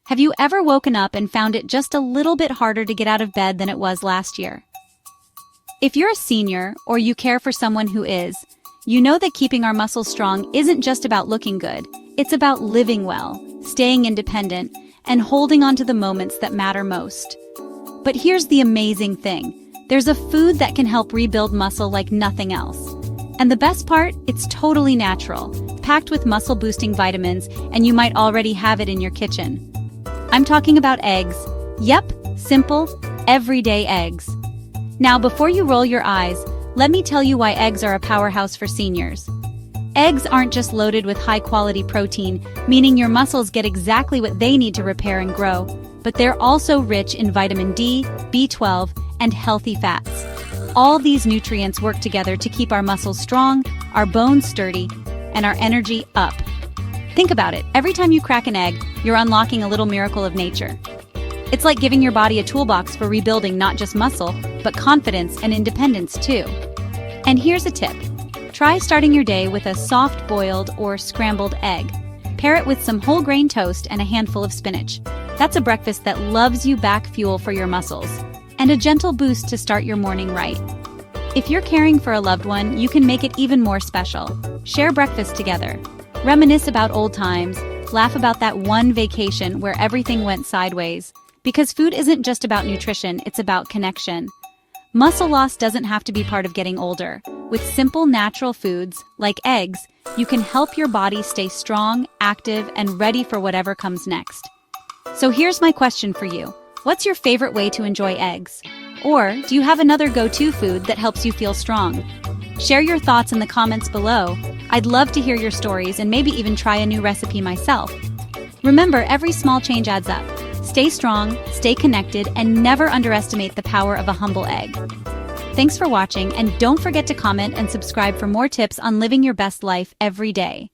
Have you ever woken up and found it just a little bit harder to get out of bed than it was last year? If you're a senior or you care for someone who is, you know that keeping our muscles strong isn't just about looking good. It's about living well, staying independent, and holding on to the moments that matter most. But here's the amazing thing. There's a food that can help rebuild muscle like nothing else. And the best part, it's totally natural, packed with muscle-boosting vitamins, and you might already have it in your kitchen. I'm talking about eggs. Yep, simple, everyday eggs. Now, before you roll your eyes, let me tell you why eggs are a powerhouse for seniors. Eggs aren't just loaded with high-quality protein, meaning your muscles get exactly what they need to repair and grow, but they're also rich in vitamin D, B12, and healthy fats. All these nutrients work together to keep our muscles strong, our bones sturdy, and our energy up. Think about it. Every time you crack an egg, you're unlocking a little miracle of nature. It's like giving your body a toolbox for rebuilding not just muscle, but confidence and independence too. And here's a tip. Try starting your day with a soft boiled or scrambled egg. Pair it with some whole grain toast and a handful of spinach. That's a breakfast that loves you back fuel for your muscles, and a gentle boost to start your morning right. If you're caring for a loved one, you can make it even more special. Share breakfast together. Reminisce about old times, laugh about that one vacation where everything went sideways. Because food isn't just about nutrition, it's about connection. Muscle loss doesn't have to be part of getting older. With simple natural foods, like eggs, you can help your body stay strong, active, and ready for whatever comes next. So here's my question for you. What's your favorite way to enjoy eggs? Or do you have another go-to food that helps you feel strong? Share your thoughts in the comments below. I'd love to hear your stories and maybe even try a new recipe myself. Remember, every small change adds up. Stay strong, stay connected, and never underestimate the power of a humble egg. Thanks for watching, and don't forget to comment and subscribe for more tips on living your best life every day.